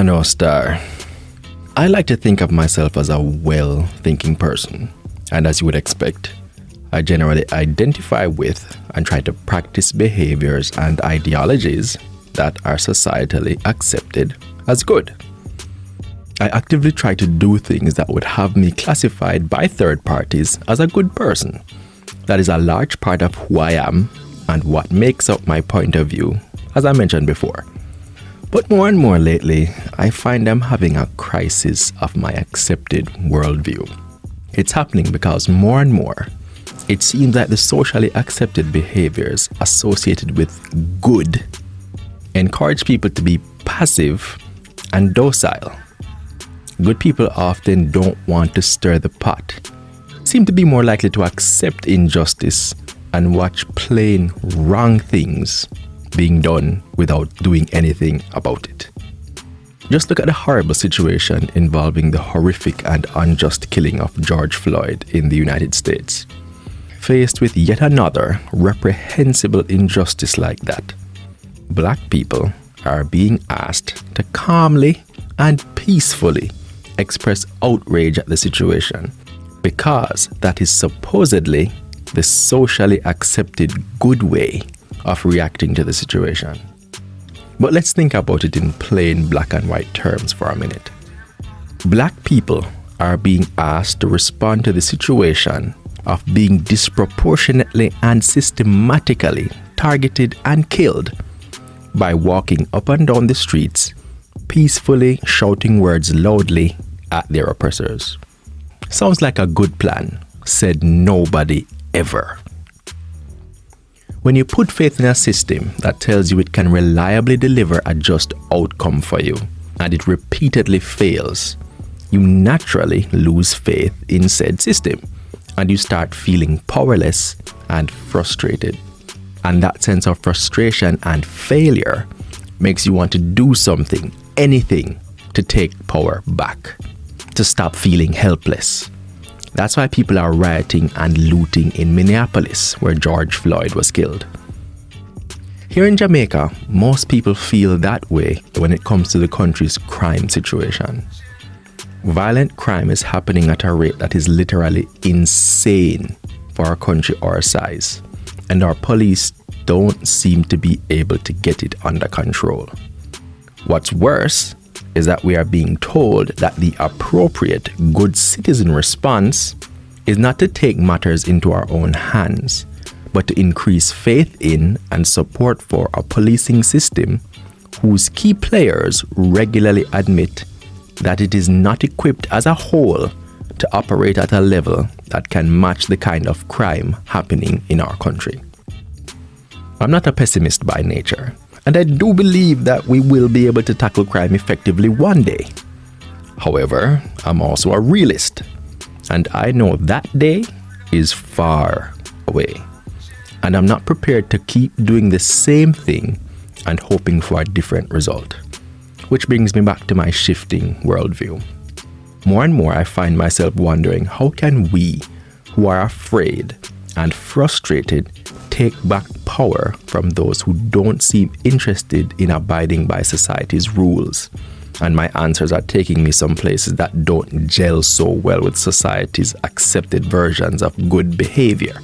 No, Star. I like to think of myself as a well-thinking person. And as you would expect, I generally identify with and try to practice behaviors and ideologies that are societally accepted as good. I actively try to do things that would have me classified by third parties as a good person. That is a large part of who I am and what makes up my point of view, as I mentioned before. But more and more lately, I find I'm having a crisis of my accepted worldview. It's happening because more and more, it seems that the socially accepted behaviors associated with good encourage people to be passive and docile. Good people often don't want to stir the pot, seem to be more likely to accept injustice and watch plain wrong things being done without doing anything about it. Just look at the horrible situation involving the horrific and unjust killing of George Floyd in the United States. Faced with yet another reprehensible injustice like that, Black people are being asked to calmly and peacefully express outrage at the situation because that is supposedly the socially accepted good way of reacting to the situation. But let's think about it in plain black and white terms for a minute. Black people are being asked to respond to the situation of being disproportionately and systematically targeted and killed by walking up and down the streets, peacefully shouting words loudly at their oppressors. Sounds like a good plan, said nobody ever. When you put faith in a system that tells you it can reliably deliver a just outcome for you, and it repeatedly fails, you naturally lose faith in said system, and you start feeling powerless and frustrated. And that sense of frustration and failure makes you want to do something, anything, to take power back, to stop feeling helpless. That's why people are rioting and looting in Minneapolis, where George Floyd was killed. Here in Jamaica, most people feel that way when it comes to the country's crime situation. Violent crime is happening at a rate that is literally insane for a country our size, and our police don't seem to be able to get it under control. What's worse is that we are being told that the appropriate good citizen response is not to take matters into our own hands, but to increase faith in and support for a policing system whose key players regularly admit that it is not equipped as a whole to operate at a level that can match the kind of crime happening in our country. I'm not a pessimist by nature, and I do believe that we will be able to tackle crime effectively one day. However, I'm also a realist, and I know that day is far away. And I'm not prepared to keep doing the same thing and hoping for a different result. Which brings me back to my shifting worldview. More and more I find myself wondering, how can we, who are afraid and frustrated, take back power from those who don't seem interested in abiding by society's rules? And my answers are taking me some places that don't gel so well with society's accepted versions of good behavior.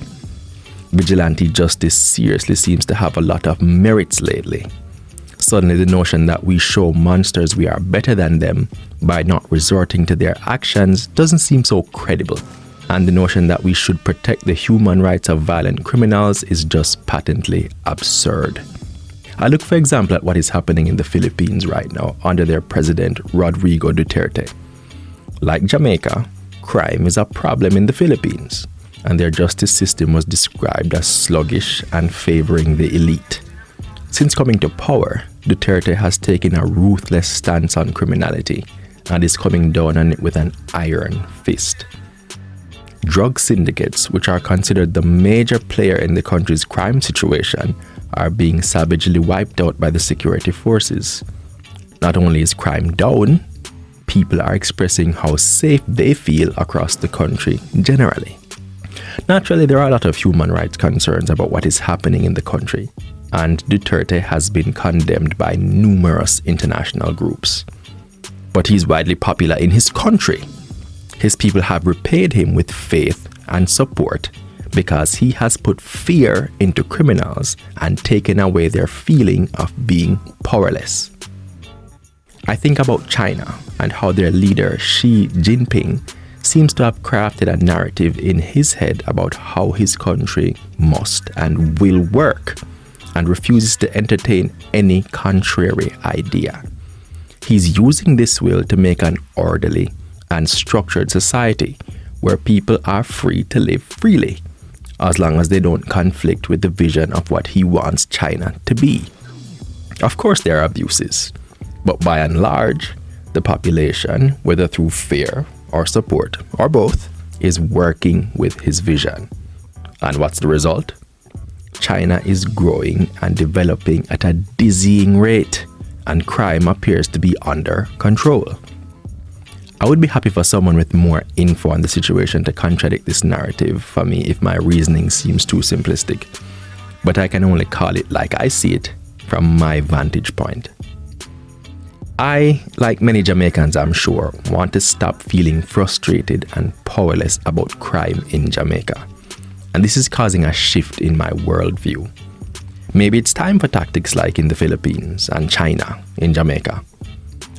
Vigilante justice seriously seems to have a lot of merits lately. Suddenly the notion that we show monsters we are better than them by not resorting to their actions doesn't seem so credible. And the notion that we should protect the human rights of violent criminals is just patently absurd. I look, for example, at what is happening in the Philippines right now under their president, Rodrigo Duterte. Like Jamaica, crime is a problem in the Philippines, and their justice system was described as sluggish and favoring the elite. Since coming to power, Duterte has taken a ruthless stance on criminality and is coming down on it with an iron fist. Drug syndicates, which are considered the major player in the country's crime situation, are being savagely wiped out by the security forces. Not only is crime down, people are expressing how safe they feel across the country generally. Naturally, there are a lot of human rights concerns about what is happening in the country, and Duterte has been condemned by numerous international groups. but he's widely popular in his country. His people have repaid him with faith and support because he has put fear into criminals and taken away their feeling of being powerless. I think about China and how their leader Xi Jinping seems to have crafted a narrative in his head about how his country must and will work, and refuses to entertain any contrary idea. He's using this will to make an orderly and structured society where people are free to live freely, as long as they don't conflict with the vision of what he wants China to be. Of course, there are abuses, but by and large, the population, whether through fear or support or both, is working with his vision. And what's the result? China is growing and developing at a dizzying rate, and crime appears to be under control. I would be happy for someone with more info on the situation to contradict this narrative for me if my reasoning seems too simplistic, but I can only call it like I see it from my vantage point. I, like many Jamaicans I'm sure, want to stop feeling frustrated and powerless about crime in Jamaica. And this is causing a shift in my worldview. Maybe it's time for tactics like in the Philippines and China in Jamaica.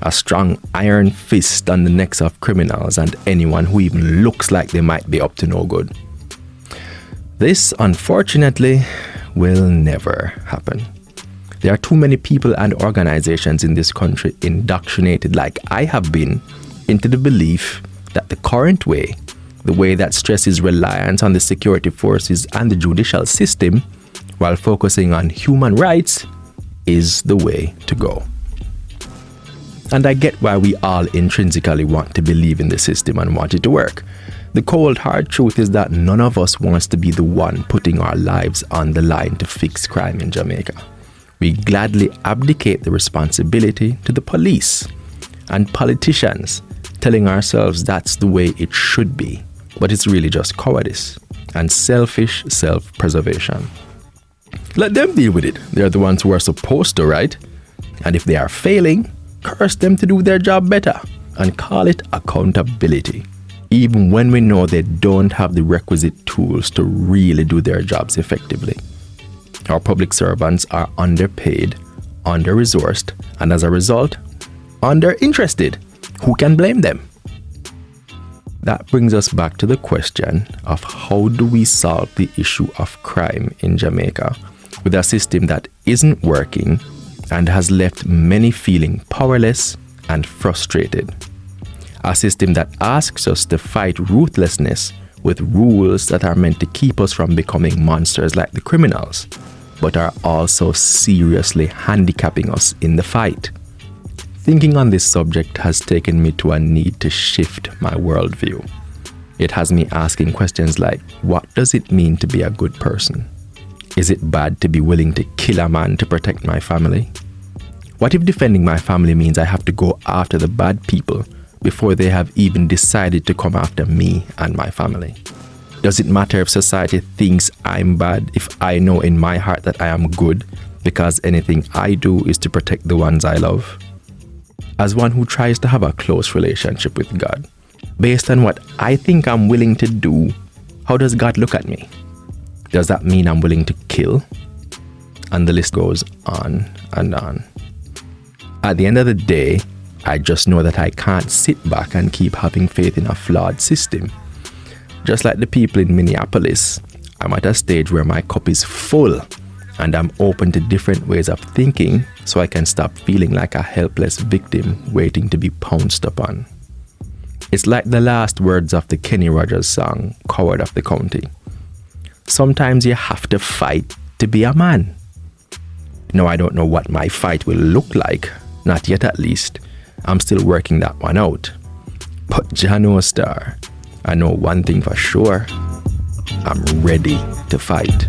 A strong iron fist on the necks of criminals and anyone who even looks like they might be up to no good. This, unfortunately, will never happen. There are too many people and organizations in this country indoctrinated, like I have been, into the belief that the current way, the way that stresses reliance on the security forces and the judicial system, while focusing on human rights, is the way to go. And I get why we all intrinsically want to believe in the system and want it to work. The cold hard truth is that none of us wants to be the one putting our lives on the line to fix crime in Jamaica. We gladly abdicate the responsibility to the police and politicians, telling ourselves that's the way it should be. But it's really just cowardice and selfish self-preservation. Let them deal with it. They're the ones who are supposed to, right? And if they are failing, curse them to do their job better and call it accountability, even when we know they don't have the requisite tools to really do their jobs effectively. Our public servants are underpaid, under-resourced, and as a result, under-interested. Who can blame them? That brings us back to the question of how do we solve the issue of crime in Jamaica with a system that isn't working and has left many feeling powerless and frustrated. A system that asks us to fight ruthlessness with rules that are meant to keep us from becoming monsters like the criminals, but are also seriously handicapping us in the fight. Thinking on this subject has taken me to a need to shift my worldview. It has me asking questions like, what does it mean to be a good person? Is it bad to be willing to kill a man to protect my family? What if defending my family means I have to go after the bad people before they have even decided to come after me and my family? Does it matter if society thinks I'm bad if I know in my heart that I am good because anything I do is to protect the ones I love? As one who tries to have a close relationship with God, based on what I think I'm willing to do, how does God look at me? Does that mean I'm willing to kill? And the list goes on and on. At the end of the day, I just know that I can't sit back and keep having faith in a flawed system. Just like the people in Minneapolis, I'm at a stage where my cup is full and I'm open to different ways of thinking so I can stop feeling like a helpless victim waiting to be pounced upon. It's like the last words of the Kenny Rogers song, Coward of the County. Sometimes you have to fight to be a man. No, I don't know what my fight will look like, not yet at least. I'm still working that one out. But Jano Star, I know one thing for sure. I'm ready to fight.